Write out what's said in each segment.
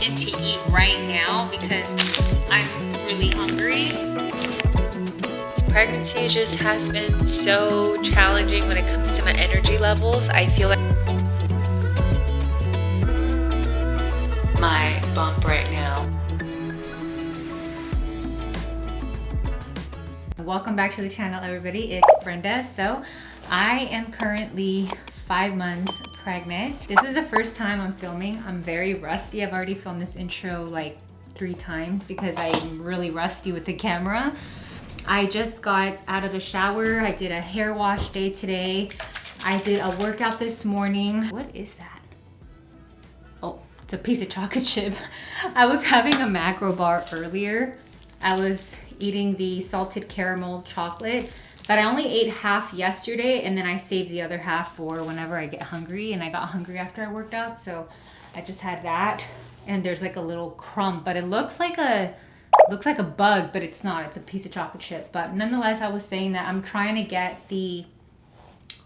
excited to eat right now because I'm really hungry. This pregnancy just has been so challenging when it comes to my energy levels. I feel like my bump right now. Welcome back to the channel, everybody. It's Brenda. So I am currently 5 months pregnant. This is the first time I'm filming. I'm very rusty. I've already filmed this intro like 3 times because I'm really rusty with the camera. I just got out of the shower. I did a hair wash day today. I did a workout this morning. What is that? Oh, it's a piece of chocolate chip. I was having a macro bar earlier. I was eating the salted caramel chocolate, but I only ate half yesterday and then I saved the other half for whenever I get hungry, and I got hungry after I worked out, so I just had that. And there's like a little crumb, but it looks like a bug, but it's not. It's a piece of chocolate chip. But nonetheless, I was saying that I'm trying to get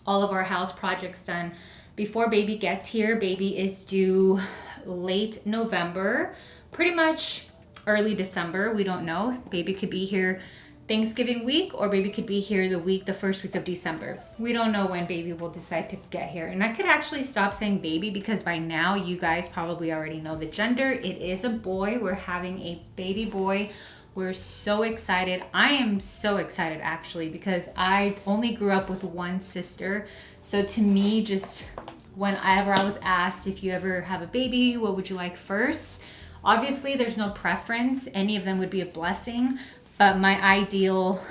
all of our house projects done before baby gets here. Baby is due late November, pretty much early December. We don't know. Baby could be here Thanksgiving week, or baby could be here the first week of December. We don't know when baby will decide to get here. And I could actually stop saying baby because by now you guys probably already know the gender. It is a boy. We're having a baby boy. We're so excited. I am so excited actually because I only grew up with one sister. So to me, just whenever I was asked, if you ever have a baby, what would you like first? Obviously, there's no preference. Any of them would be a blessing. But my ideal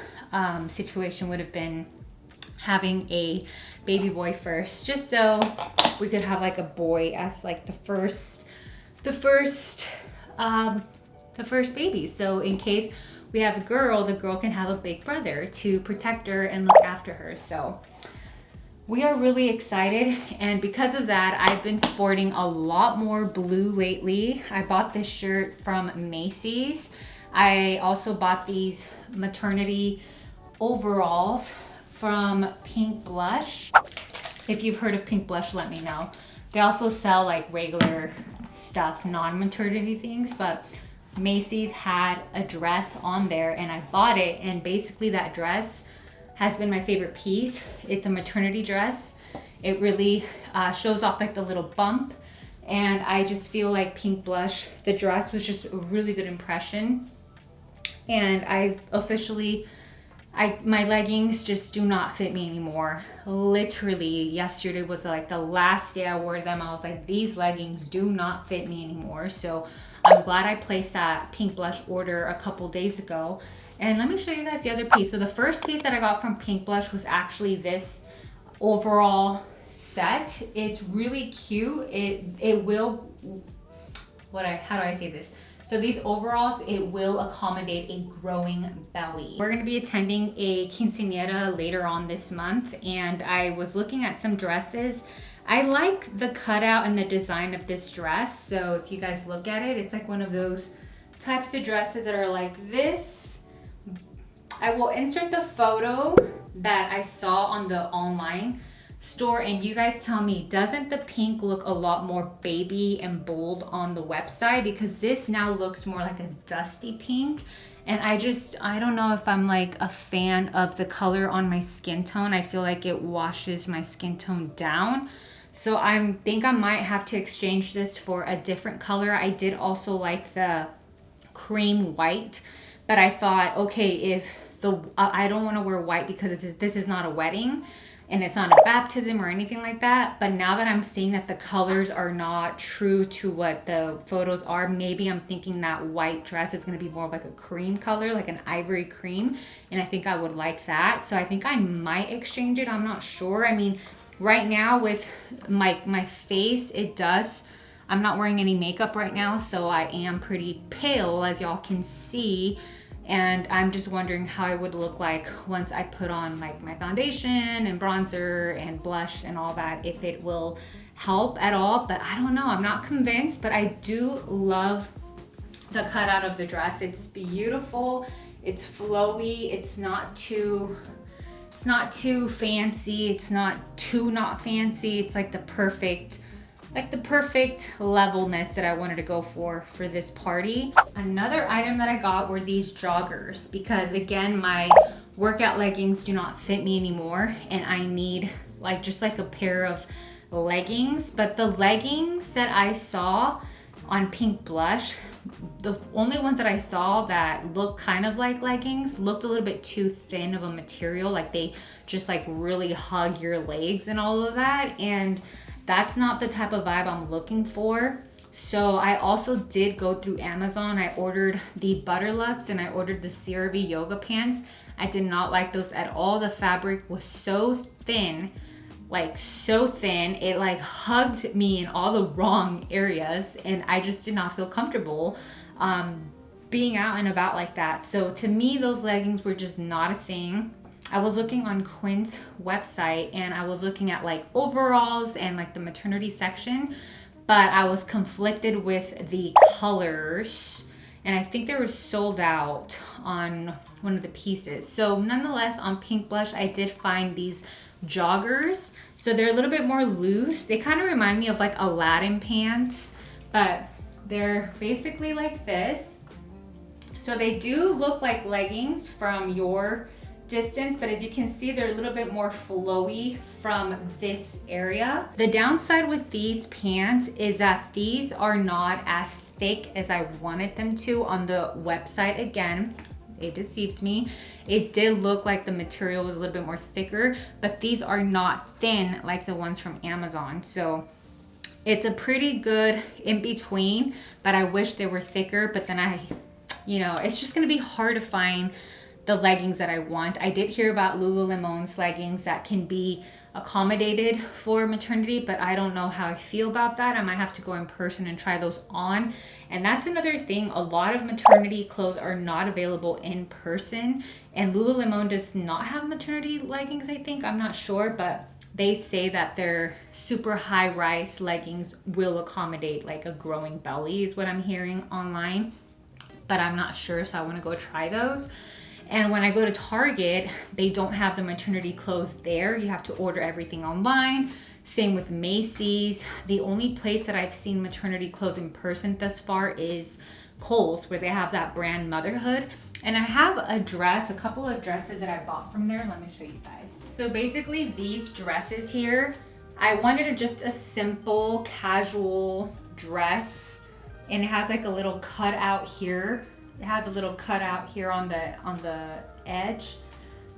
situation would have been having a baby boy first, just so we could have like a boy as like the first baby. So in case we have a girl, the girl can have a big brother to protect her and look after her. So we are really excited, and because of that, I've been sporting a lot more blue lately. I bought this shirt from Macy's. I also bought these maternity overalls from Pink Blush. If you've heard of Pink Blush, let me know. They also sell like regular stuff, non-maternity things, but Macy's had a dress on there and I bought it, and basically that dress has been my favorite piece. It's a maternity dress. It really shows off like the little bump, and I just feel like Pink Blush, the dress was just a really good impression. And I've officially, my leggings just do not fit me anymore. Literally, yesterday was like the last day I wore them. I was like, these leggings do not fit me anymore. So I'm glad I placed that Pink Blush order a couple days ago. And let me show you guys the other piece. So the first piece that I got from Pink Blush was actually this overall set. It's really cute. It will, how do I say this? So these overalls, it will accommodate a growing belly. We're gonna be attending a quinceañera later on this month, and I was looking at some dresses. I like the cutout and the design of this dress. So if you guys look at it, it's like one of those types of dresses that are like this. I will insert the photo that I saw on the online store, and you guys tell me, doesn't the pink look a lot more baby and bold on the website? Because this now looks more like a dusty pink, and I don't know if I'm like a fan of the color on my skin tone. I feel like it washes my skin tone down. So I think I might have to exchange this for a different color. I did also like the cream white, but I thought, okay, if I don't want to wear white because this is not a wedding and it's not a baptism or anything like that. But now that I'm seeing that the colors are not true to what the photos are, maybe I'm thinking that white dress is going to be more of like a cream color, like an ivory cream. And I think I would like that. So I think I might exchange it. I'm not sure. I mean, right now with my face, I'm not wearing any makeup right now, so I am pretty pale, as y'all can see. And I'm just wondering how I would look like once I put on like my foundation and bronzer and blush and all that, if it will help at all. But I don't know, I'm not convinced, but I do love the cutout of the dress. It's beautiful, it's flowy, it's not too fancy, it's not too not fancy. It's like the perfect like the perfect levelness that I wanted to go for this party. Another item that I got were these joggers, because again, my workout leggings do not fit me anymore and I need like just like a pair of leggings. But the leggings that I saw on Pink Blush, the only ones that I saw that looked kind of like leggings looked a little bit too thin of a material, like they just like really hug your legs and all of that, and that's not the type of vibe I'm looking for. So I also did go through Amazon. I ordered the Butterlux and I ordered the CRV yoga pants. I did not like those at all. The fabric was so thin, like so thin. It like hugged me in all the wrong areas and I just did not feel comfortable being out and about like that. So to me, those leggings were just not a thing. I was looking on Quinn's website and I was looking at like overalls and like the maternity section, but I was conflicted with the colors and I think they were sold out on one of the pieces. So nonetheless, on Pink Blush, I did find these joggers. So they're a little bit more loose. They kind of remind me of like Aladdin pants, but they're basically like this. So they do look like leggings from your distance, but as you can see, they're a little bit more flowy from this area. The downside with these pants is that these are not as thick as I wanted them to on the website. Again, it deceived me. It did look like the material was a little bit more thicker, but these are not thin like the ones from Amazon. So it's a pretty good in between, but I wish they were thicker. But then it's just gonna be hard to find the leggings that I want. I did hear about Lululemon's leggings that can be accommodated for maternity, but I don't know how I feel about that. I might have to go in person and try those on. And that's another thing. A lot of maternity clothes are not available in person, and Lululemon does not have maternity leggings, I think. I'm not sure, but they say that their super high rise leggings will accommodate like a growing belly is what I'm hearing online, but I'm not sure, so I want to go try those. And when I go to Target, they don't have the maternity clothes there. You have to order everything online. Same with Macy's. The only place that I've seen maternity clothes in person thus far is Kohl's, where they have that brand Motherhood. And I have a couple of dresses that I bought from there. Let me show you guys. So basically these dresses here, I wanted just a simple casual dress, and it has like a little cutout here. It has a little cutout here on the edge.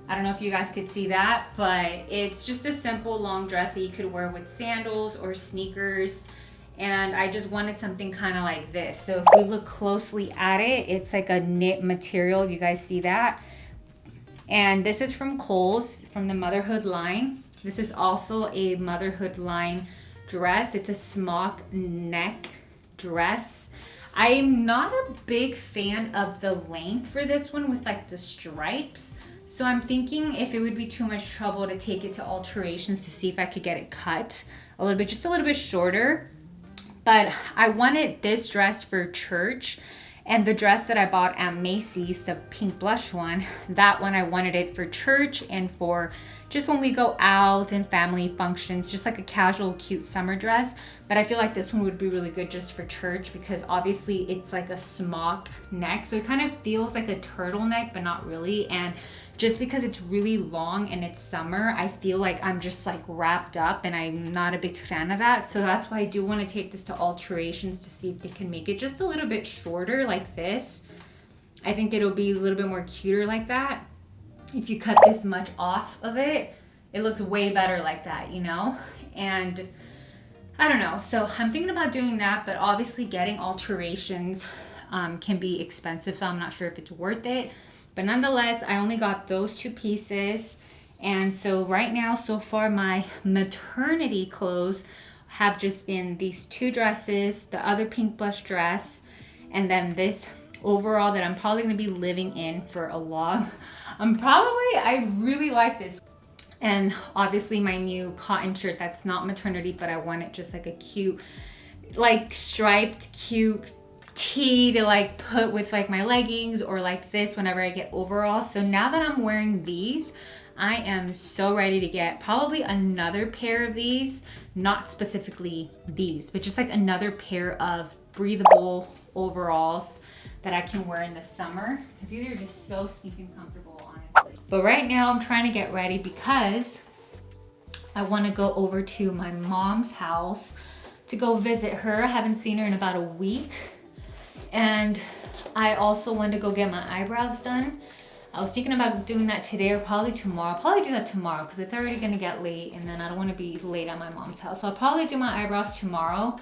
I don't know if you guys could see that, but it's just a simple long dress that you could wear with sandals or sneakers. And I just wanted something kind of like this. So if we look closely at it, it's like a knit material. You guys see that? And this is from Kohl's, from the Motherhood line. This is also a Motherhood line dress. It's a smock neck dress. I'm not a big fan of the length for this one with like the stripes. So I'm thinking if it would be too much trouble to take it to alterations to see if I could get it cut a little bit, just a little bit shorter. But I wanted this dress for church, and the dress that I bought at Macy's, the Pink Blush one, that one I wanted it for church and for just when we go out and family functions, just like a casual, cute summer dress. But I feel like this one would be really good just for church because obviously it's like a smock neck. So it kind of feels like a turtleneck, but not really. And just because it's really long and it's summer, I feel like I'm just like wrapped up, and I'm not a big fan of that. So that's why I do want to take this to alterations to see if they can make it just a little bit shorter like this. I think it'll be a little bit more cuter like that. If you cut this much off of it, it looks way better like that, you know? And I don't know. So I'm thinking about doing that, but obviously getting alterations can be expensive. So I'm not sure if it's worth it. But nonetheless, I only got those two pieces. And so right now, so far, my maternity clothes have just been these two dresses, the other Pink Blush dress, and then this overall that I'm probably going to be living in for a long. I really like this. And obviously my new cotton shirt that's not maternity, but I want it just like a cute, like striped, cute tee to like put with like my leggings or like this whenever I get overalls. So now that I'm wearing these, I am so ready to get probably another pair of these, not specifically these, but just like another pair of breathable overalls that I can wear in the summer, because these are just so stinking comfortable, honestly. But right now I'm trying to get ready because I want to go over to my mom's house to go visit her. I haven't seen her in about a week. And I also want to go get my eyebrows done. I was thinking about doing that today or probably tomorrow. I'll probably do that tomorrow because it's already gonna get late and then I don't want to be late at my mom's house. So I'll probably do my eyebrows tomorrow.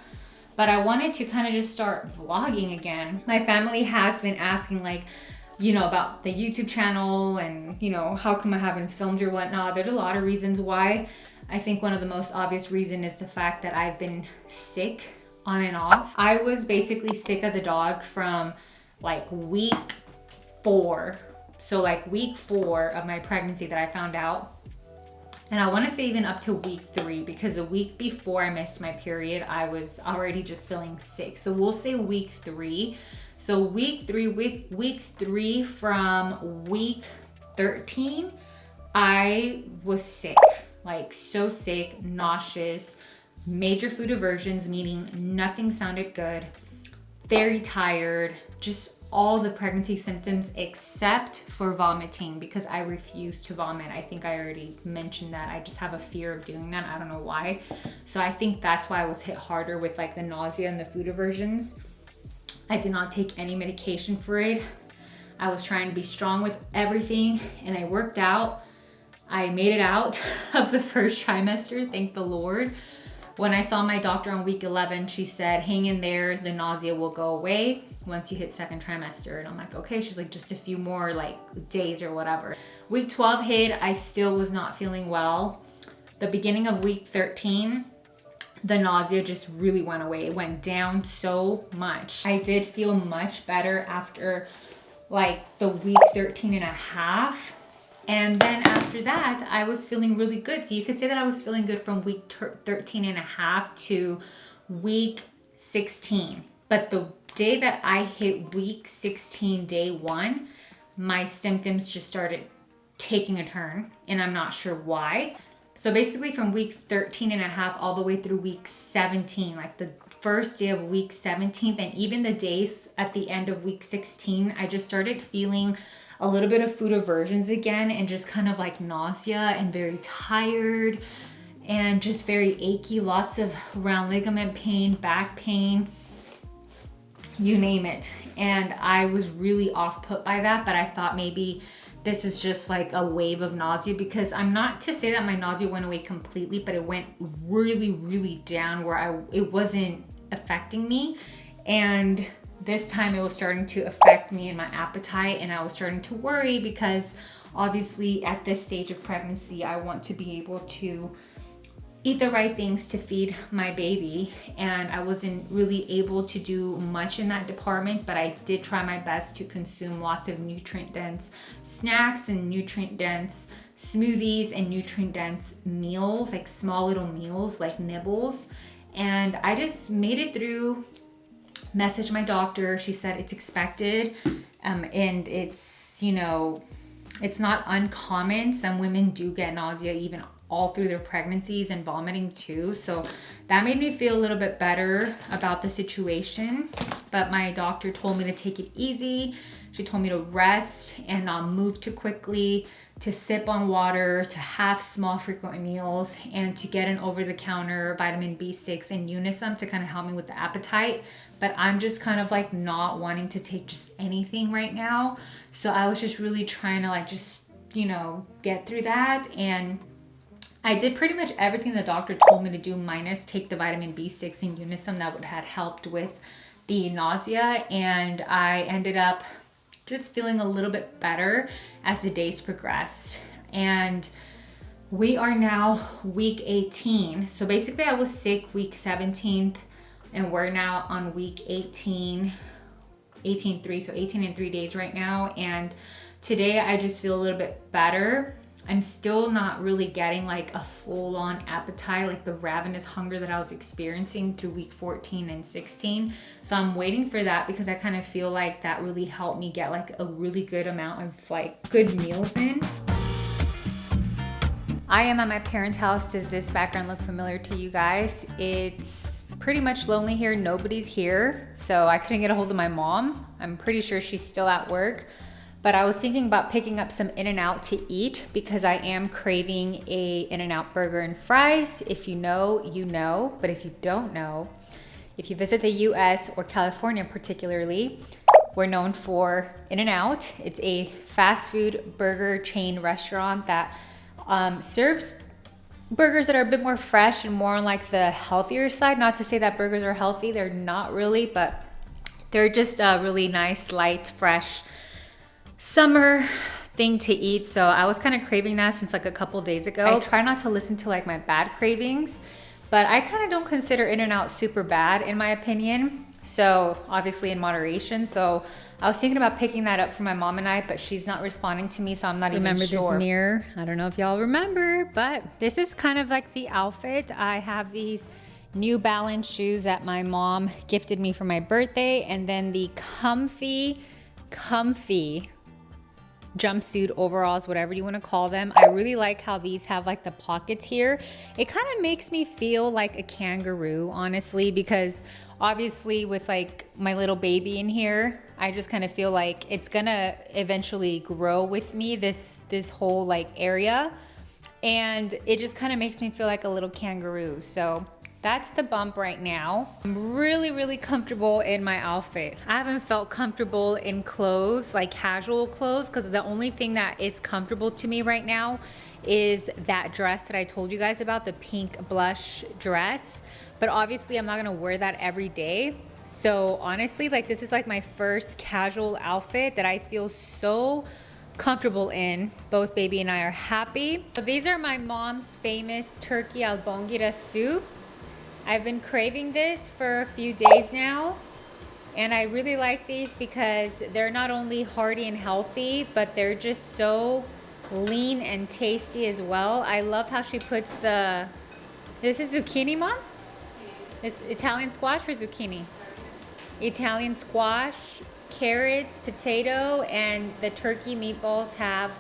But I wanted to kind of just start vlogging again. My family has been asking like, you know, about the YouTube channel and, you know, how come I haven't filmed or whatnot. There's a lot of reasons why. I think one of the most obvious reason is the fact that I've been sick on and off. I was basically sick as a dog from like week 4. So like week 4 of my pregnancy that I found out. And I want to say even up to week 3, because the week before I missed my period, I was already just feeling sick. So we'll say week 3. So weeks 3 from week 13, I was sick, like so sick, nauseous, major food aversions, meaning nothing sounded good, very tired, just all the pregnancy symptoms except for vomiting, because I refuse to vomit. I think I already mentioned that. I just have a fear of doing that. I don't know why. So I think that's why I was hit harder with like the nausea and the food aversions. I did not take any medication for it. I was trying to be strong with everything and I worked out. I made it out of the first trimester, thank the Lord. When I saw my doctor on week 11, she said, hang in there, the nausea will go away once you hit second trimester. And I'm like, okay. She's like, just a few more like days or whatever. Week 12 hit, I still was not feeling well. The beginning of week 13, the nausea just really went away. It went down so much. I did feel much better after like the week 13 and a half. And then after that, I was feeling really good. So you could say that I was feeling good from week 13 and a half to week 16. But the day that I hit week 16, day 1, my symptoms just started taking a turn and I'm not sure why. So basically from week 13 and a half all the way through week 17, like the first day of week 17 and even the days at the end of week 16, I just started feeling a little bit of food aversions again and just kind of like nausea and very tired and just very achy, lots of round ligament pain, back pain, you name it. And I was really off put by that, but I thought maybe this is just like a wave of nausea, because I'm not to say that my nausea went away completely, but it went really, really down where it wasn't affecting me. And this time it was starting to affect me and my appetite, and I was starting to worry because obviously at this stage of pregnancy, I want to be able to eat the right things to feed my baby. And I wasn't really able to do much in that department, but I did try my best to consume lots of nutrient-dense snacks and nutrient-dense smoothies and nutrient-dense meals, like small little meals, like nibbles. And I just made it through. Messaged my doctor. She said it's expected, and it's, you know, it's not uncommon. Some women do get nausea even all through their pregnancies and vomiting too. So that made me feel a little bit better about the situation. But my doctor told me to take it easy. She told me to rest and not move too quickly, to sip on water, to have small frequent meals, and to get an over-the-counter vitamin B6 and Unisum to kind of help me with the appetite. But I'm just kind of like not wanting to take just anything right now. So I was just really trying to like just, you know, get through that. And I did pretty much everything the doctor told me to do, minus take the vitamin B6 and Unisum that would have helped with the nausea. And I ended up just feeling a little bit better as the days progressed. And we are now week 18. So basically I was sick week 17th and we're now on week 18, 18-3, so 18 and 3 days right now. And today I just feel a little bit better. I'm still not really getting like a full-on appetite, like the ravenous hunger that I was experiencing through week 14 and 16. So I'm waiting for that because I kind of feel like that really helped me get like a really good amount of like good meals in. I am at my parents' house. Does this background look familiar to you guys? It's pretty much lonely here. Nobody's here. So I couldn't get a hold of my mom. I'm pretty sure she's still at work. But I was thinking about picking up some In-N-Out to eat because I am craving a In-N-Out burger and fries. If you know, you know. But if you don't know, if you visit the US or California particularly, we're known for In-N-Out. It's a fast food burger chain restaurant that serves burgers that are a bit more fresh and more on like the healthier side. Not to say that burgers are healthy, they're not really, but they're just a really nice, light, fresh summer thing to eat. So I was kind of craving that since like a couple days ago. I try not to listen to like my bad cravings, but I kind of don't consider In-N-Out super bad in my opinion. So obviously in moderation. So I was thinking about picking that up for my mom and I, but she's not responding to me, so I'm not even sure. Remember this mirror? I don't know if y'all remember, but this is kind of like the outfit. I have these New Balance shoes that my mom gifted me for my birthday, and then the comfy jumpsuit overalls, whatever you want to call them. I really like how these have like the pockets here. It kind of makes me feel like a kangaroo, honestly, because obviously with like my little baby in here, I just kind of feel like it's gonna eventually grow with me, this whole like area, and it just kind of makes me feel like a little kangaroo. So that's the bump right now. I'm really comfortable in my outfit. I haven't felt comfortable in clothes, like casual clothes, because the only thing that is comfortable to me right now is that dress that I told you guys about, the pink blush dress. But obviously I'm not gonna wear that every day. So honestly, like this is like my first casual outfit that I feel so comfortable in. Both baby and I are happy. So these are my mom's famous turkey albongira soup. I've been craving this for a few days now, and I really like these because they're not only hearty and healthy, but they're just so lean and tasty as well. I love how she puts this is zucchini, Mom? It's Italian squash or zucchini? Italian squash, carrots, potato, and the turkey meatballs have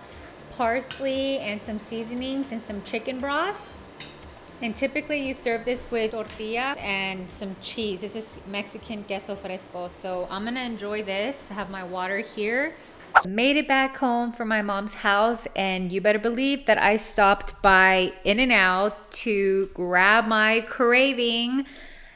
parsley and some seasonings and some chicken broth. And typically you serve this with tortilla and some cheese. This is Mexican queso fresco. So I'm gonna enjoy this, have my water here. Made it back home from my mom's house, and you better believe that I stopped by In-N-Out to grab my craving.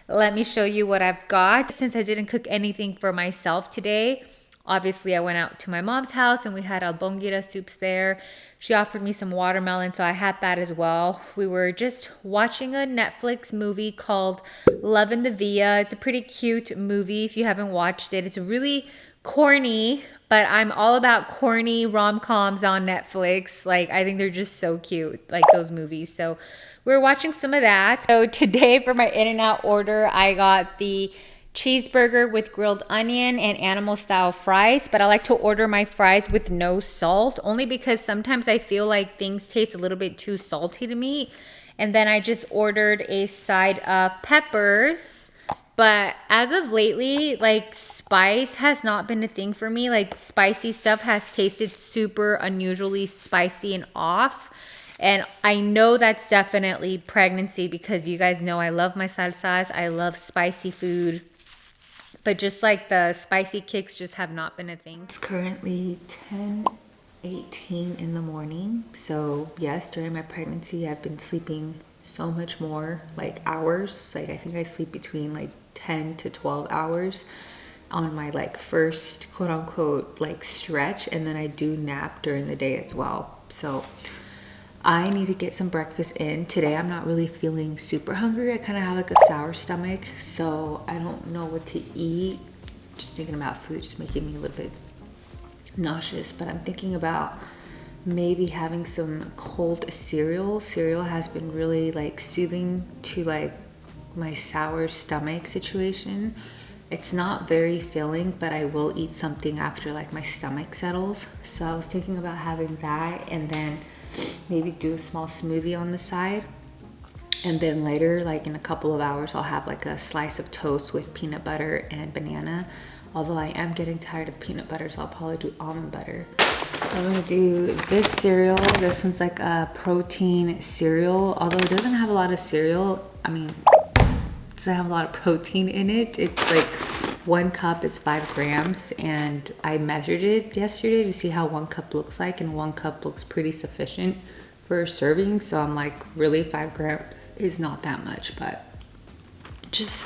Let me show you what I've got. Since I didn't cook anything for myself today, obviously I went out to my mom's house and we had albongira soups there. She offered me some watermelon, so I had that as well. We were just watching a Netflix movie called Love in the Villa. It's a pretty cute movie if you haven't watched it. It's really corny, but I'm all about corny rom-coms on Netflix. Like, I think they're just so cute, like those movies. So we're watching some of that. So today for my In-N-Out order, I got the cheeseburger with grilled onion and animal style fries, but I like to order my fries with no salt, only because sometimes I feel like things taste a little bit too salty to me. And then I just ordered a side of peppers. But as of lately, like spice has not been a thing for me. Like spicy stuff has tasted super unusually spicy and off. And I know that's definitely pregnancy, because you guys know I love my salsas. I love spicy food. But just like the spicy kicks just have not been a thing. It's currently 10:18 in the morning. So yes, during my pregnancy, I've been sleeping so much more, like hours. Like I think I sleep between like 10 to 12 hours on my like first quote unquote like stretch. And then I do nap during the day as well. So I need to get some breakfast in. Today I'm not really feeling super hungry. I kind of have like a sour stomach, so I don't know what to eat. Just thinking about food just making me a little bit nauseous, but I'm thinking about maybe having some cold cereal. Cereal has been really like soothing to like my sour stomach situation. It's not very filling, but I will eat something after like my stomach settles. So I was thinking about having that, and then maybe do a small smoothie on the side. And then later, like in a couple of hours, I'll have like a slice of toast with peanut butter and banana. Although I am getting tired of peanut butter, so I'll probably do almond butter. So I'm gonna do this cereal. This one's like a protein cereal. Although it doesn't have a lot of cereal, it doesn't have a lot of protein in it. It's like 1 cup is 5 grams, and I measured it yesterday to see how 1 cup looks like, and 1 cup looks pretty sufficient for a serving. So I'm like, really, 5 grams is not that much, but just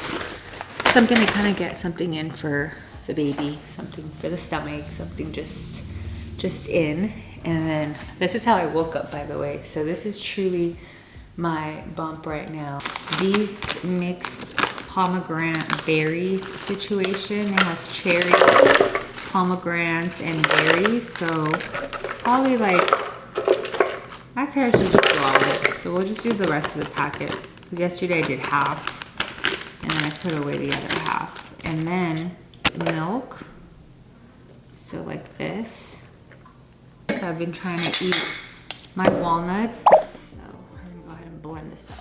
something to kind of get something in for the baby, something for the stomach, something just in. And then this is how I woke up, by the way. So this is truly my bump right now. These mixed pomegranate berries situation. It has cherry, pomegranates, and berries. So probably like, I could actually just do all of it. So we'll just do the rest of the packet. Because yesterday I did half, and then I put away the other half. And then milk. So like this. So I've been trying to eat my walnuts. So I'm gonna go ahead and blend this up.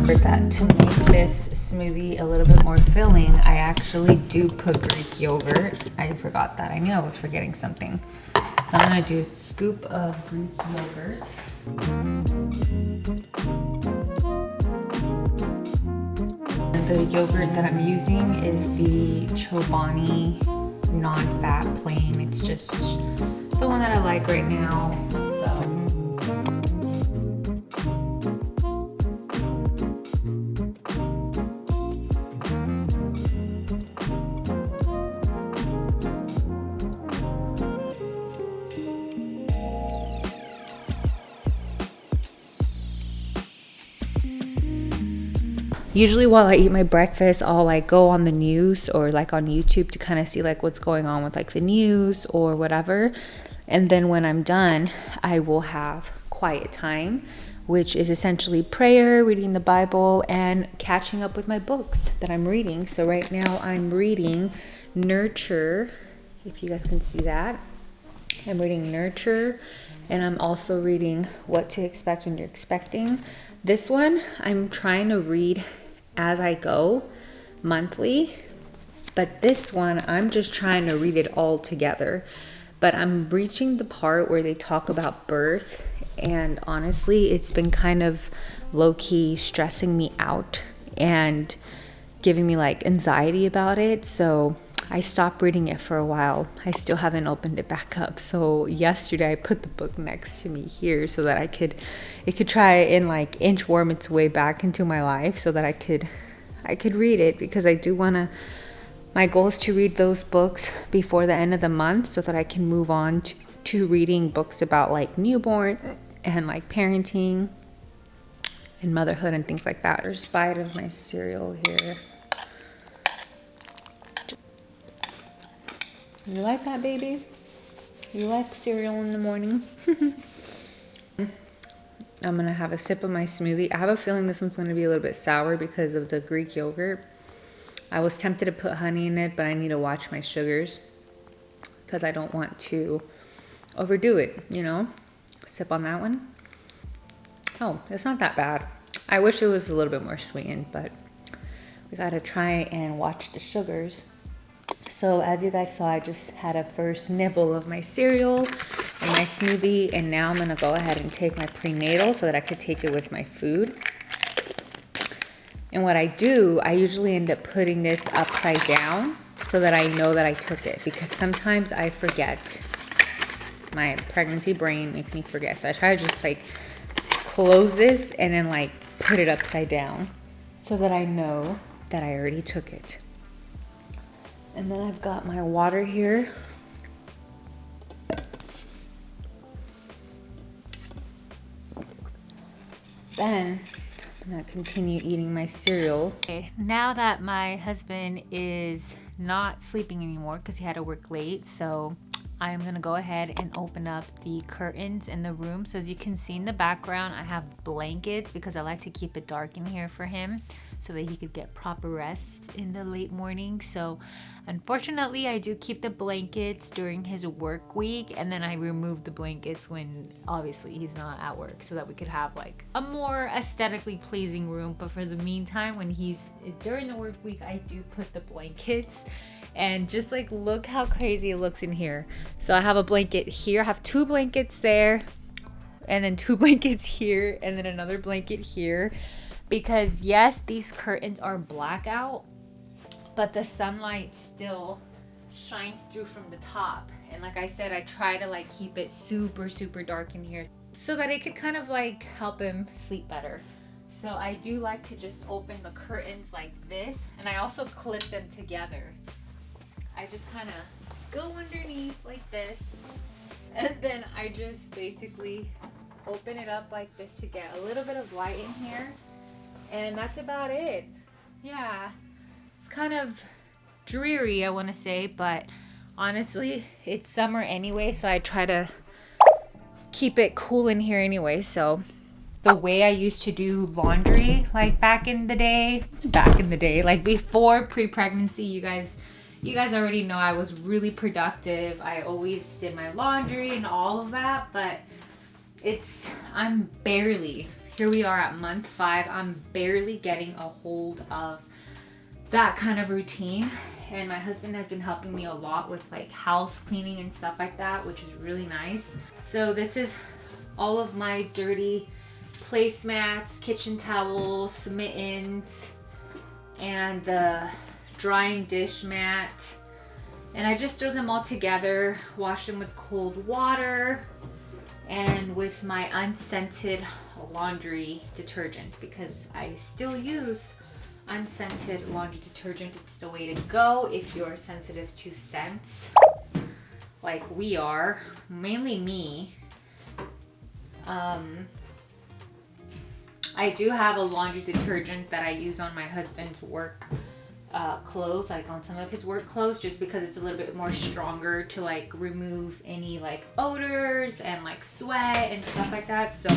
For that, to make this smoothie a little bit more filling, I actually do put Greek yogurt. I forgot that. I knew I was forgetting something. So I'm gonna do a scoop of Greek yogurt. The yogurt that I'm using is the Chobani non-fat plain. It's just the one that I like right now. So. Usually while I eat my breakfast, I'll like go on the news or like on YouTube to kind of see like what's going on with like the news or whatever. And then when I'm done, I will have quiet time, which is essentially prayer, reading the Bible, and catching up with my books that I'm reading. So right now I'm reading Nurture, if you guys can see that. I'm reading Nurture, and I'm also reading What to Expect When You're Expecting. This one I'm trying to read as I go monthly, but this one I'm just trying to read it all together. But I'm reaching the part where they talk about birth, and honestly it's been kind of low-key stressing me out and giving me like anxiety about it. So I stopped reading it for a while. I still haven't opened it back up. So yesterday I put the book next to me here so that it could try and like inchworm its way back into my life so that I could read it, because I do want to, my goal is to read those books before the end of the month so that I can move on to reading books about like newborn and like parenting and motherhood and things like that. There's a bite of my cereal here. You like that, baby? You like cereal in the morning? I'm gonna have a sip of my smoothie. I have a feeling this one's gonna be a little bit sour because of the Greek yogurt. I was tempted to put honey in it, but I need to watch my sugars because I don't want to overdo it, you know? Sip on that one. Oh, it's not that bad. I wish it was a little bit more sweetened, but we gotta try and watch the sugars. So as you guys saw, I just had a first nibble of my cereal and my smoothie, and now I'm gonna go ahead and take my prenatal so that I could take it with my food. And what I do, I usually end up putting this upside down so that I know that I took it, because sometimes I forget. My pregnancy brain makes me forget. So I try to just like close this and then like put it upside down so that I know that I already took it. And then I've got my water here. Then I'm gonna continue eating my cereal. Okay, now that my husband is not sleeping anymore because he had to work late, so I'm gonna go ahead and open up the curtains in the room. So as you can see in the background, I have blankets because I like to keep it dark in here for him. so that he could get proper rest in the late morning. So unfortunately, I do keep the blankets during his work week, and then I remove the blankets when obviously he's not at work, so that we could have like a more aesthetically pleasing room. But for the meantime, when he's during the work week, I do put the blankets. And just like, look how crazy it looks in here. So I have a blanket here, I have 2 blankets there, and then 2 blankets here, and then another blanket here. Because yes, these curtains are blackout, but the sunlight still shines through from the top. And like I said, I try to like keep it super dark in here so that it could kind of like help him sleep better. So I do like to just open the curtains like this, and I also clip them together. I just kind of go underneath like this, and then I just basically open it up like this to get a little bit of light in here, and that's about it. Yeah, it's kind of dreary, I want to say, but honestly, it's summer anyway, so I try to keep it cool in here anyway. So the way I used to do laundry, like back in the day, like before pre-pregnancy, you guys already know I was really productive. I always did my laundry and all of that, but I'm barely, here we are at month 5, I'm barely getting a hold of that kind of routine. And my husband has been helping me a lot with like house cleaning and stuff like that, which is really nice. So this is all of my dirty placemats, kitchen towels, mittens, and the drying dish mat, and I just throw them all together, wash them with cold water and with my unscented laundry detergent, because I still use unscented laundry detergent. It's the way to go if you're sensitive to scents like we are, mainly me. I do have a laundry detergent that I use on my husband's work clothes, like on some of his work clothes, just because it's a little bit more stronger to like remove any like odors and like sweat and stuff like that. So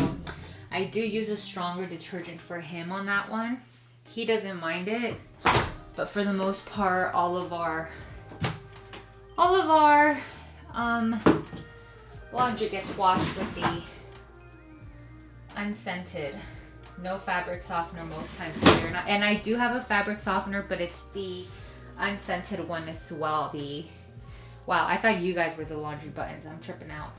I do use a stronger detergent for him on that one. He doesn't mind it, but for the most part, all of our laundry gets washed with the unscented. No fabric softener most times either. And I do have a fabric softener, but it's the unscented one as well. Wow, I thought you guys were the laundry buttons. I'm tripping out.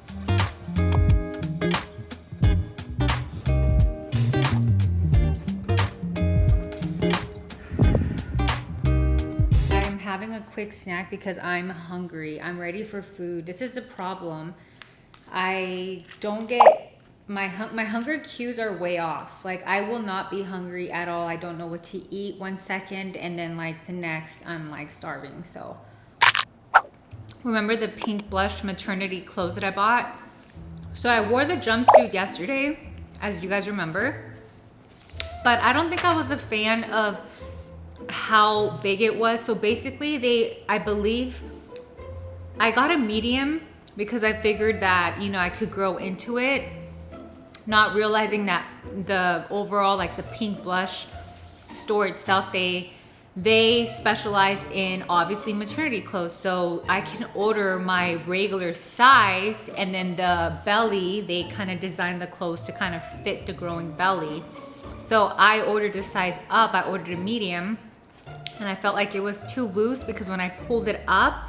I'm having a quick snack because I'm hungry. I'm ready for food. This is the problem. I don't get... My hunger cues are way off. Like, I will not be hungry at all. I don't know what to eat 1 second, and then like the next I'm like starving. So remember the pink blush maternity clothes that I bought? So I wore the jumpsuit yesterday, as you guys remember, but I don't think I was a fan of how big it was. So basically I believe I got a medium because I figured that, you know, I could grow into it, not realizing that the overall, like the pink blush store itself, they specialize in obviously maternity clothes. So I can order my regular size, and then the belly, they kind of design the clothes to kind of fit the growing belly. So I ordered a size up, I ordered a medium, and I felt like it was too loose because when I pulled it up,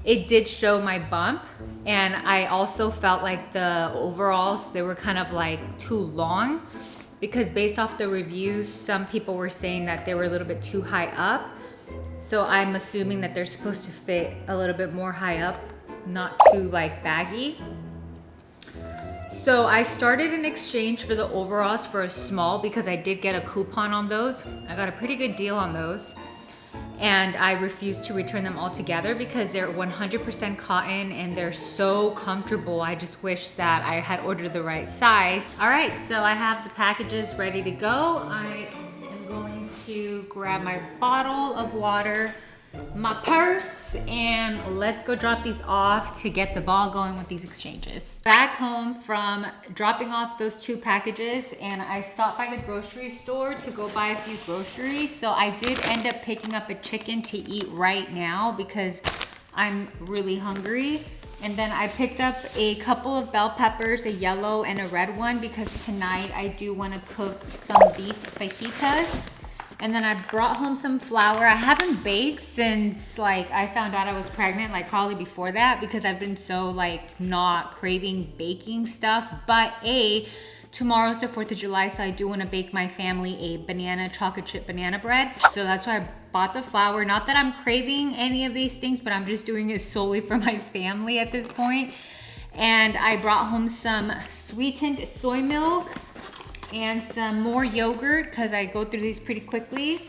it did show my bump, and I also felt like the overalls, they were kind of like too long, because based off the reviews, some people were saying that they were a little bit too high up. So I'm assuming that they're supposed to fit a little bit more high up, not too like baggy. So I started an exchange for the overalls for a small, because I did get a coupon on those. I got a pretty good deal on those. And I refused to return them altogether because they're 100% cotton and they're so comfortable. I just wish that I had ordered the right size. All right, so I have the packages ready to go. I am going to grab my bottle of water. my purse, and let's go drop these off to get the ball going with these exchanges. Back home from dropping off those 2 packages, and I stopped by the grocery store to go buy a few groceries. So I did end up picking up a chicken to eat right now because I'm really hungry. And then I picked up a couple of bell peppers, a yellow and a red one, because tonight I do want to cook some beef fajitas. And then I brought home some flour. I haven't baked since like I found out I was pregnant, like probably before that, because I've been so like not craving baking stuff. But tomorrow's the 4th of July, so I do want to bake my family a banana chocolate chip banana bread. So that's why I bought the flour. Not that I'm craving any of these things, but I'm just doing it solely for my family at this point. And I brought home some sweetened soy milk and some more yogurt because I go through these pretty quickly.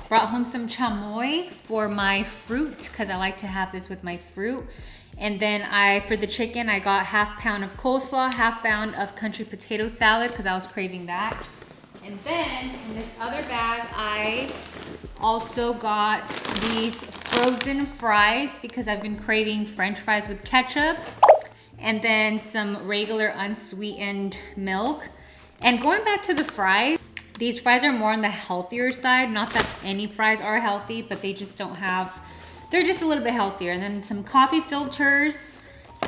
Brought home some chamoy for my fruit because I like to have this with my fruit. And then for the chicken, I got ½ pound of coleslaw, ½ pound of country potato salad because I was craving that. And then in this other bag, I also got these frozen fries because I've been craving French fries with ketchup. And then some regular unsweetened milk. And going back to the fries, these fries are more on the healthier side. Not that any fries are healthy, but they just don't have, they're just a little bit healthier. And then some coffee filters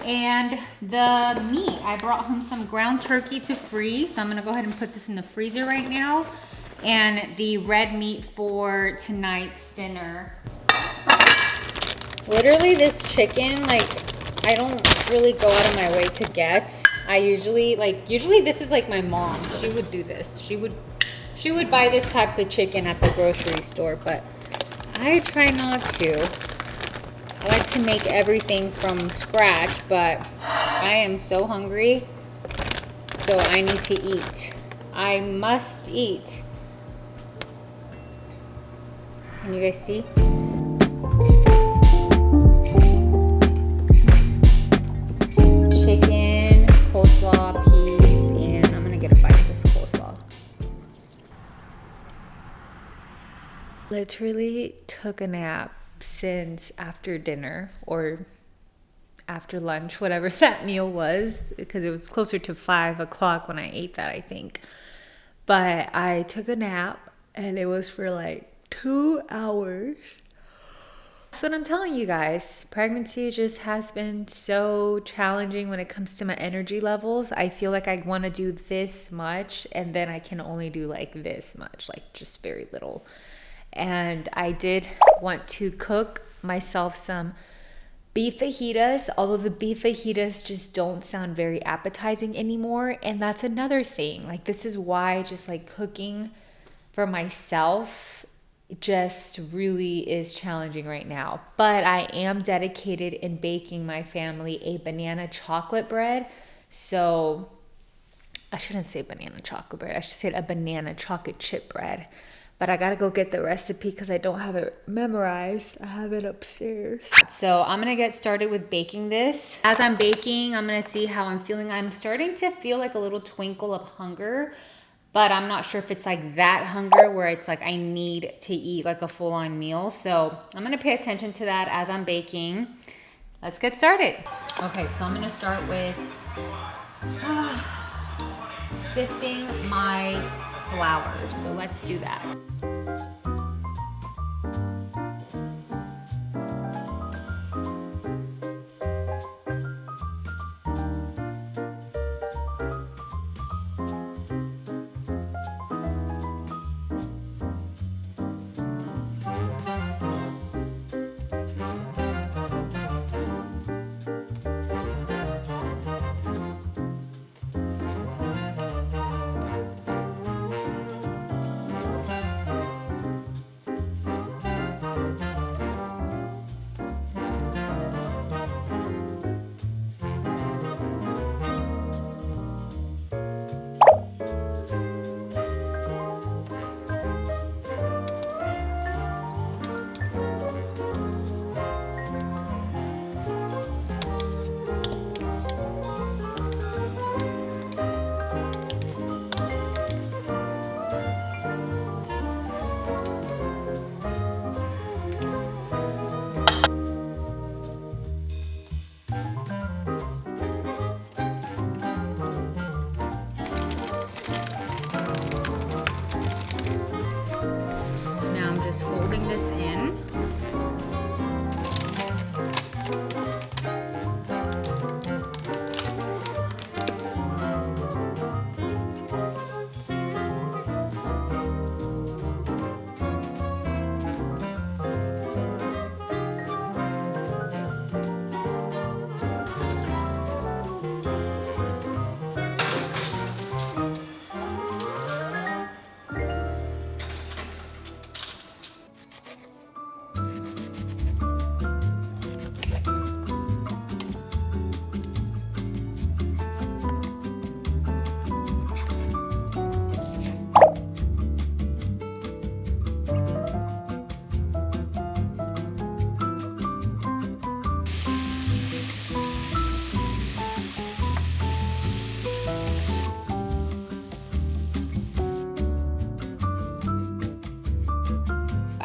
and the meat. I brought home some ground turkey to freeze. So I'm gonna go ahead and put this in the freezer right now. And the red meat for tonight's dinner. Literally this chicken, like, I don't really go out of my way to get. I usually this is like my mom. She would do this. She would buy this type of chicken at the grocery store, but I try not to. I like to make everything from scratch, but I am so hungry, so I need to eat. I must eat. Can you guys see? Chicken, coleslaw, peas, and I'm gonna get a bite of this coleslaw. Literally took a nap since after dinner or after lunch, whatever that meal was, because it was closer to 5 o'clock when I ate that, I think. But I took a nap and it was for like 2 hours. That's what I'm telling you guys. Pregnancy just has been so challenging when it comes to my energy levels. I feel like I want to do this much and then I can only do like this much, like just very little. And I did want to cook myself some beef fajitas, although the beef fajitas just don't sound very appetizing anymore. And that's another thing. Like, this is why just like cooking for myself just really is challenging right now. But I am dedicated in baking my family a banana chocolate bread. So I shouldn't say banana chocolate bread. I should say a banana chocolate chip bread. But I gotta go get the recipe because I don't have it memorized. I have it upstairs. So I'm gonna get started with baking this. As I'm baking, I'm gonna see how I'm feeling. I'm starting to feel like a little twinkle of hunger, but I'm not sure if it's like that hunger where it's like I need to eat like a full-on meal. So I'm gonna pay attention to that as I'm baking. Let's get started. Okay, so I'm gonna start with sifting my flour. So let's do that.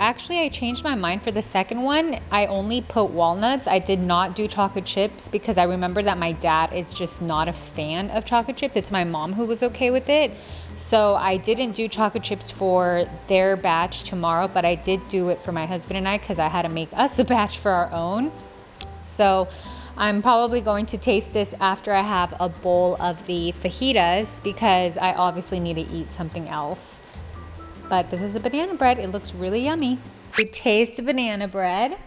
actually I changed my mind for the second one. I only put walnuts. I did not do chocolate chips because I remember that my dad is just not a fan of chocolate chips. It's my mom who was okay with it. So I didn't do chocolate chips for their batch tomorrow, but I did do it for my husband and I because I had to make us a batch for our own. So I'm probably going to taste this after I have a bowl of the fajitas because I obviously need to eat something else. But this is a banana bread. It looks really yummy. We taste the banana bread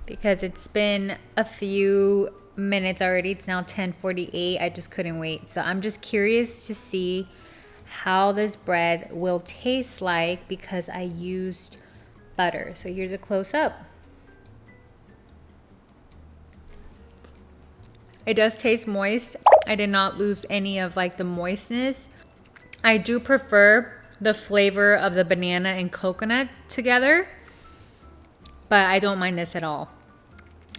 because it's been a few minutes already. It's now 10:48. I just couldn't wait. So I'm just curious to see how this bread will taste like because I used butter. So here's a close up. It does taste moist. I did not lose any of like the moistness. I do prefer the flavor of the banana and coconut together, but I don't mind this at all.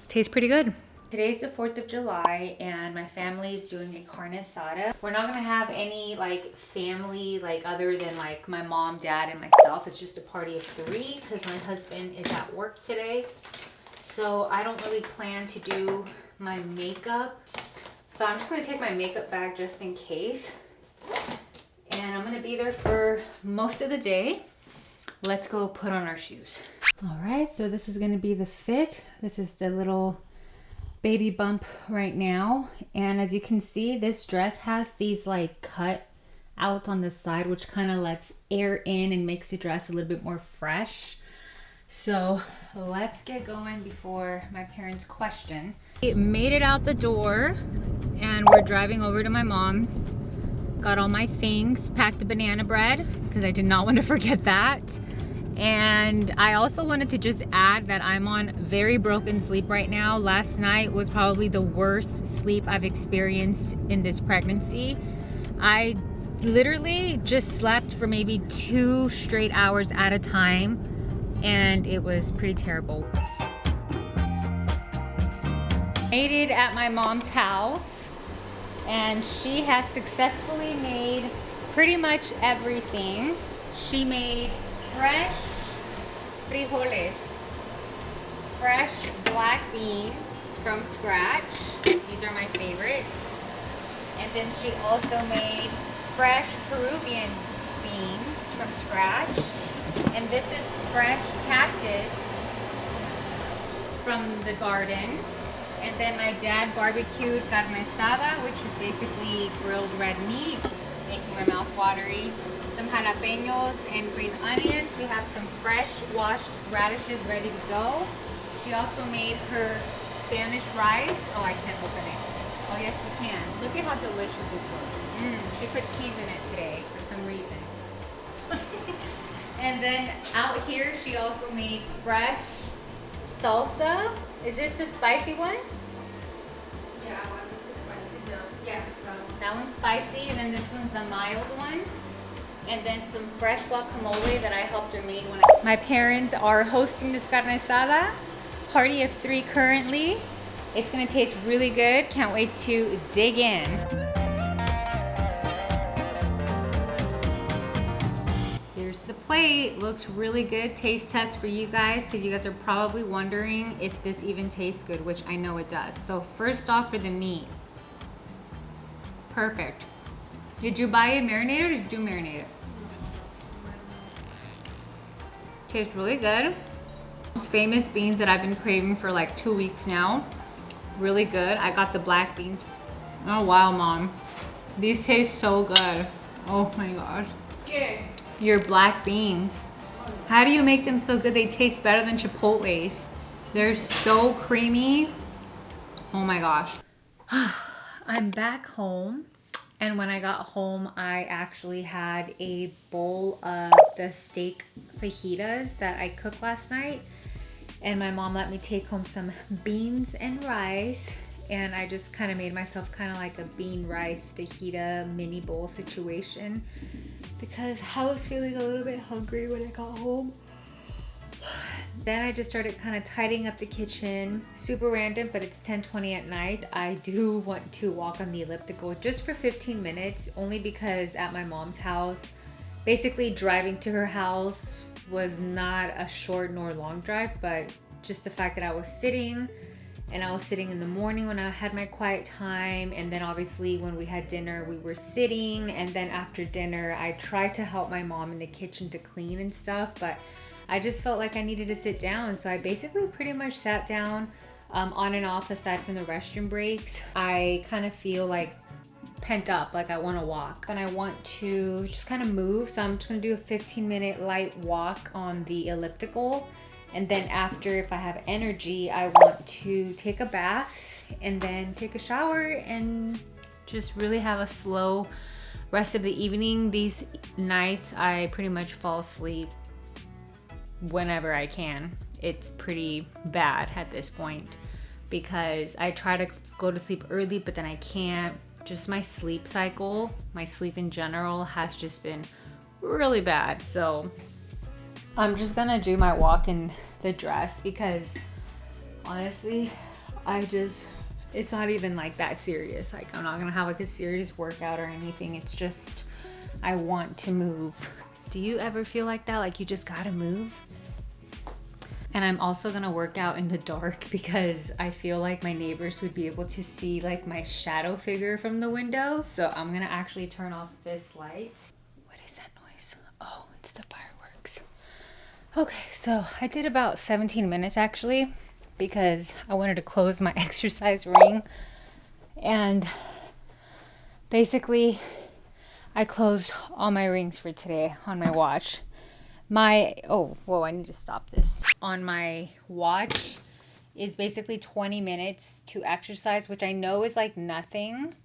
Tastes pretty good. Today's the 4th of July and my family is doing a carne asada. We're not gonna have any like family like other than like my mom, dad, and myself. It's just a party of 3 because my husband is at work today. So I don't really plan to do my makeup. So I'm just gonna take my makeup bag just in case. And I'm gonna be there for most of the day. Let's go put on our shoes. All right, so this is gonna be the fit. This is the little baby bump right now. And as you can see, this dress has these like cut out on the side, which kind of lets air in and makes the dress a little bit more fresh. So let's get going before my parents question. We made it out the door and we're driving over to my mom's. Got all my things, packed the banana bread because I did not want to forget that. And I also wanted to just add that I'm on very broken sleep right now. Last night was probably the worst sleep I've experienced in this pregnancy. I literally just slept for maybe 2 straight hours at a time and it was pretty terrible. Made it at my mom's house and she has successfully made pretty much everything. She made fresh frijoles, fresh black beans from scratch. These are my favorite. And then she also made fresh Peruvian beans from scratch. And this is fresh cactus from the garden. And then my dad barbecued carne asada, which is basically grilled red meat, making my mouth watery. Some jalapenos and green onions. We have some fresh washed radishes ready to go. She also made her Spanish rice. Oh, I can't open it. Oh, yes, we can. Look at how delicious this looks. She put peas in it today for some reason. And then out here, she also made fresh salsa. Is this the spicy one? Yeah, this is spicy. No. Yeah. That one's spicy, and then this one's the mild one. And then some fresh guacamole that I helped her make when my parents are hosting this carne asada. Party of 3 currently. It's gonna taste really good. Can't wait to dig in. Here's the plate. Looks really good. Taste test for you guys because you guys are probably wondering if this even tastes good, which I know it does. So first off, for the meat. Perfect. Did you buy it marinated or did you marinate it? Tastes really good. These famous beans that I've been craving for like 2 weeks now. Really good. I got the black beans. Oh wow, Mom. These taste so good. Oh my God. Yeah. Your black beans. How do you make them so good? They taste better than Chipotle's. They're so creamy. Oh my gosh. I'm back home. And when I got home, I actually had a bowl of the steak fajitas that I cooked last night. And my mom let me take home some beans and rice. And I just kind of made myself kind of like a bean rice fajita mini bowl situation. Because I was feeling a little bit hungry when I got home. Then I just started kind of tidying up the kitchen. Super random, but it's 10:20 at night. I do want to walk on the elliptical just for 15 minutes, only because at my mom's house, basically driving to her house was not a short nor long drive, but just the fact that I was sitting, and I was sitting in the morning when I had my quiet time, and then obviously when we had dinner we were sitting, and then after dinner I tried to help my mom in the kitchen to clean and stuff, but I just felt like I needed to sit down. So I basically pretty much sat down on and off aside from the restroom breaks. I kind of feel like pent up, like I want to walk and I want to just kind of move. So I'm just gonna do a 15-minute light walk on the elliptical, and then after, if I have energy, I want to take a bath and then take a shower and just really have a slow rest of the evening. These nights I pretty much fall asleep whenever I can. It's pretty bad at this point because I try to go to sleep early, but then I can't. Just my sleep cycle, my sleep in general has just been really bad. So I'm just gonna do my walk in the dress because honestly, it's not even like that serious. Like I'm not gonna have like a serious workout or anything. It's just, I want to move. Do you ever feel like that? Like you just gotta move? And I'm also gonna work out in the dark because I feel like my neighbors would be able to see like my shadow figure from the window. So I'm gonna actually turn off this light. What is that noise? Oh, it's the fireworks. Okay, so I did about 17 minutes actually because I wanted to close my exercise ring. And basically I closed all my rings for today on my watch. I need to stop this. On my watch is basically 20 minutes to exercise, which I know is like nothing,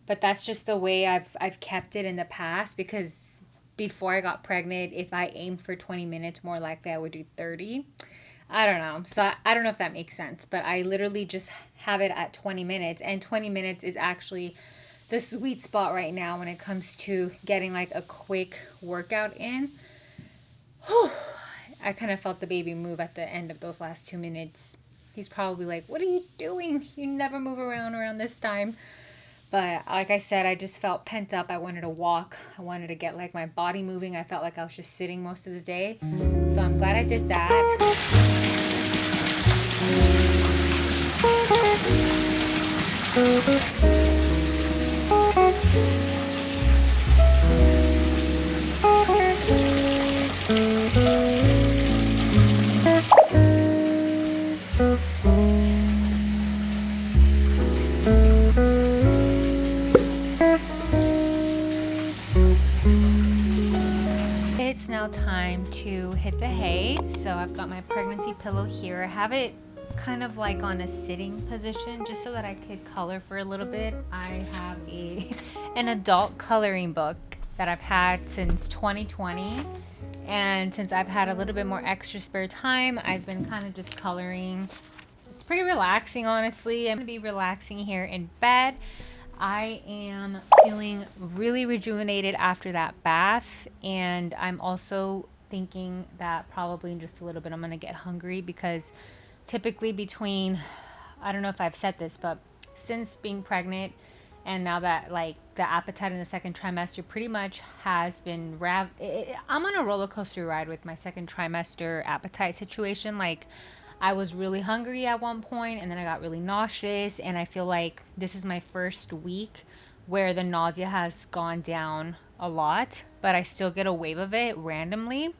but that's just the way I've kept it in the past, because before I got pregnant, if I aimed for 20 minutes, more likely I would do 30. I don't know. So I don't know if that makes sense, but I literally just have it at 20 minutes, and 20 minutes is actually the sweet spot right now when it comes to getting like a quick workout in. Whew. I kind of felt the baby move at the end of those last 2 minutes. He's probably like, what are you doing? You never move around this time. But like I said, I just felt pent up. I wanted to walk. I wanted to get like my body moving. I felt like I was just sitting most of the day. So I'm glad I did that. It's now time to hit the hay. So I've got my pregnancy pillow here. I have it kind of like on a sitting position just so that I could color for a little bit. I have an adult coloring book that I've had since 2020. And since I've had a little bit more extra spare time, I've been kind of just coloring. It's pretty relaxing, honestly. I'm gonna be relaxing here in bed. I am feeling really rejuvenated after that bath, and I'm also thinking that probably in just a little bit I'm gonna get hungry, because typically between, I don't know if I've said this, but since being pregnant and now that like the appetite in the second trimester pretty much has been I'm on a roller coaster ride with my second trimester appetite situation. Like I was really hungry at one point, and then I got really nauseous, and I feel like this is my first week where the nausea has gone down a lot, but I still get a wave of it randomly.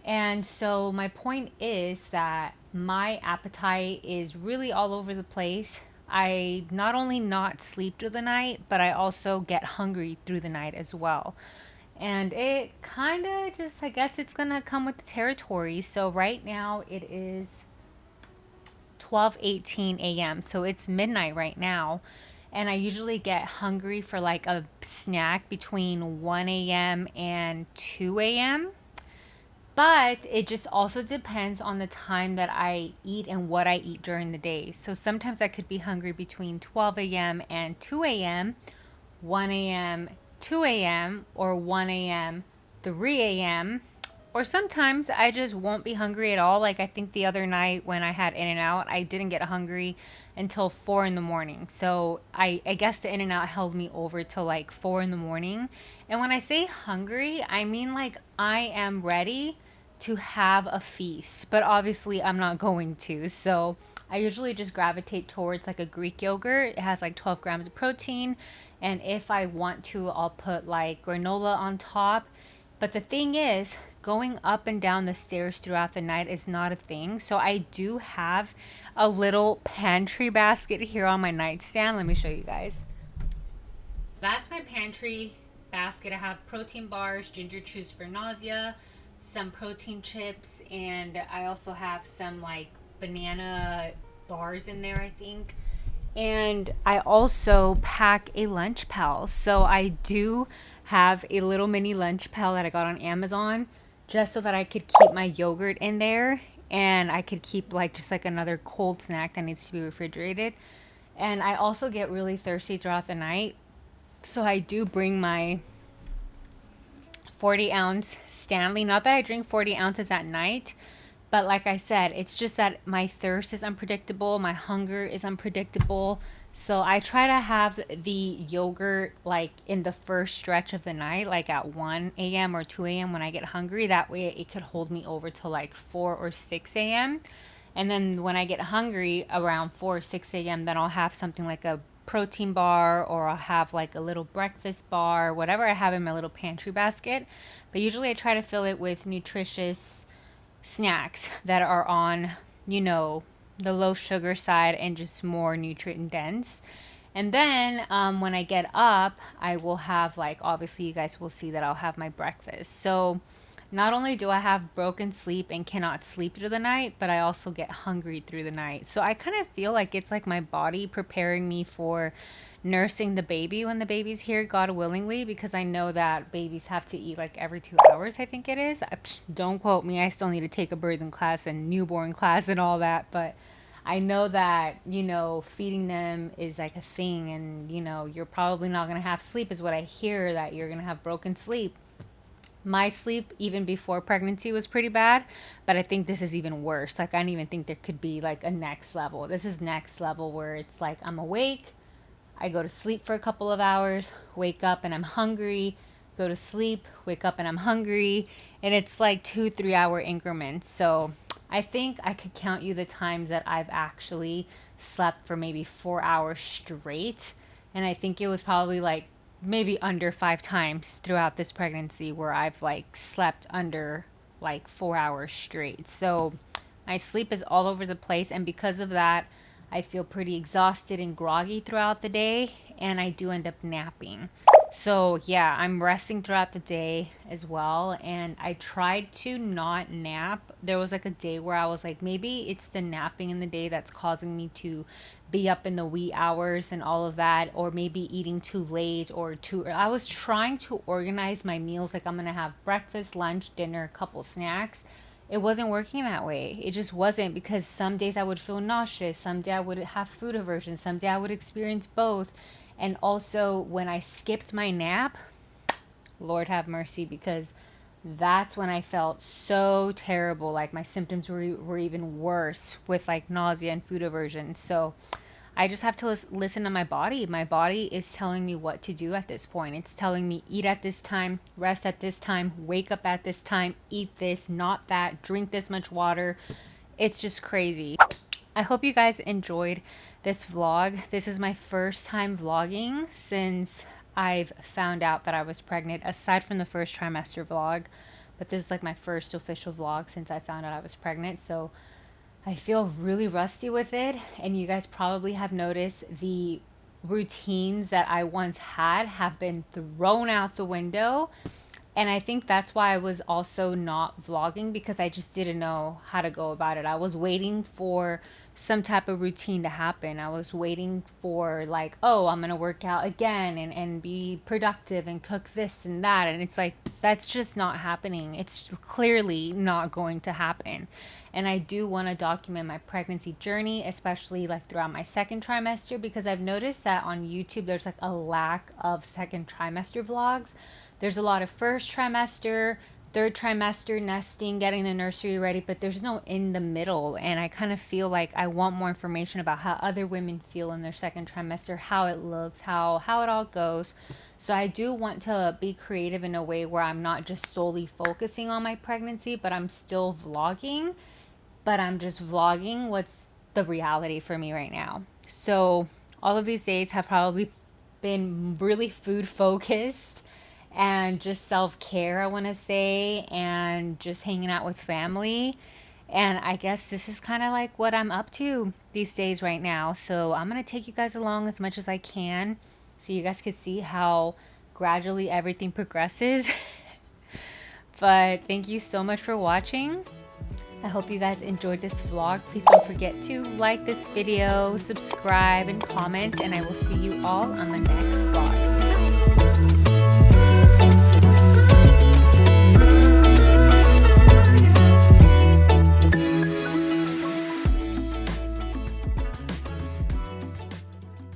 And so my point is that my appetite is really all over the place. I not only not sleep through the night, but I also get hungry through the night as well. And it kind of just, I guess it's going to come with the territory. So right now it is 12:18 a.m. So it's midnight right now. And I usually get hungry for like a snack between 1 a.m. and 2 a.m. But it just also depends on the time that I eat and what I eat during the day. So sometimes I could be hungry between 12 a.m. and 2 a.m., 1 a.m., 2 a.m., or 1 a.m., 3 a.m., or sometimes I just won't be hungry at all. Like I think the other night when I had In-N-Out, I didn't get hungry until 4 in the morning. So I guess the In-N-Out held me over till like 4 in the morning. And when I say hungry, I mean like I am ready to have a feast, but obviously I'm not going to. So I usually just gravitate towards like a Greek yogurt. It has like 12 grams of protein. And if I want to, I'll put like granola on top. But the thing is, going up and down the stairs throughout the night is not a thing. So I do have a little pantry basket here on my nightstand. Let me show you guys. That's my pantry basket. I have protein bars, ginger chews for nausea, some protein chips, and I also have some like banana bars in there, I think. And I also pack a lunch pail. So I do have a little mini lunch pail that I got on Amazon just so that I could keep my yogurt in there, and I could keep like just like another cold snack that needs to be refrigerated. And I also get really thirsty throughout the night. So I do bring my 40-ounce Stanley. Not that I drink 40 ounces at night, but like I said, it's just that my thirst is unpredictable. My hunger is unpredictable. So I try to have the yogurt like in the first stretch of the night, like at 1 a.m. or 2 a.m. when I get hungry. That way it could hold me over till like 4 or 6 a.m. And then when I get hungry around 4 or 6 a.m., then I'll have something like a protein bar, or I'll have like a little breakfast bar, whatever I have in my little pantry basket. But usually I try to fill it with nutritious snacks that are on, the low sugar side and just more nutrient dense. And then when I get up, I will have like, obviously you guys will see that I'll have my breakfast. So not only do I have broken sleep and cannot sleep through the night, but I also get hungry through the night. So I kind of feel like it's like my body preparing me for nursing the baby when the baby's here, God willingly, because I know that babies have to eat like every 2 hours, I think it is. Don't quote me. I still need to take a birthing class and newborn class and all that. But I know that, feeding them is like a thing, and, you're probably not going to have sleep is what I hear, that you're going to have broken sleep. My sleep, even before pregnancy, was pretty bad, but I think this is even worse. Like, I don't even think there could be like a next level. This is next level, where it's like I'm awake, I go to sleep for a couple of hours, wake up and I'm hungry, go to sleep, wake up and I'm hungry, and it's like 2-3 hour increments. So I think I could count you the times that I've actually slept for maybe 4 hours straight, and I think it was probably like maybe under 5 times throughout this pregnancy where I've like slept under like 4 hours straight. So my sleep is all over the place, and because of that, I feel pretty exhausted and groggy throughout the day, and I do end up napping. So yeah, I'm resting throughout the day as well, and I tried to not nap. There was like a day where I was like, maybe it's the napping in the day that's causing me to be up in the wee hours and all of that, or maybe eating too late or too. I was trying to organize my meals, like I'm gonna have breakfast, lunch, dinner, a couple snacks. It wasn't working that way. It just wasn't, because some days I would feel nauseous, some day I would have food aversion, some day I would experience both. And also when I skipped my nap, Lord have mercy, because that's when I felt so terrible. Like my symptoms were even worse with like nausea and food aversion. So I just have to listen to my body. My body is telling me what to do at this point. It's telling me eat at this time, rest at this time, wake up at this time, eat this, not that, drink this much water. It's just crazy. I hope you guys enjoyed this vlog. This is my first time vlogging since I've found out that I was pregnant, aside from the first trimester vlog. But this is like my first official vlog since I found out I was pregnant. So I feel really rusty with it, and you guys probably have noticed the routines that I once had have been thrown out the window. And I think that's why I was also not vlogging, because I just didn't know how to go about it. I was waiting for some type of routine to happen. I was waiting for like, oh, I'm gonna work out again and be productive and cook this and that. And it's like, that's just not happening. It's clearly not going to happen. And I do want to document my pregnancy journey, especially like throughout my second trimester, because I've noticed that on YouTube there's like a lack of second trimester vlogs. There's a lot of first trimester, third trimester, nesting, getting the nursery ready, but there's no in the middle. And I kind of feel like I want more information about how other women feel in their second trimester, how it looks, how it all goes. So I do want to be creative in a way where I'm not just solely focusing on my pregnancy, but I'm still vlogging, but I'm just vlogging what's the reality for me right now. So all of these days have probably been really food focused and just self-care, I want to say, and just hanging out with family. And I guess this is kind of like what I'm up to these days right now. So I'm going to take you guys along as much as I can so you guys can see how gradually everything progresses. But thank you so much for watching. I hope you guys enjoyed this vlog. Please don't forget to like this video, subscribe, and comment. And I will see you all on the next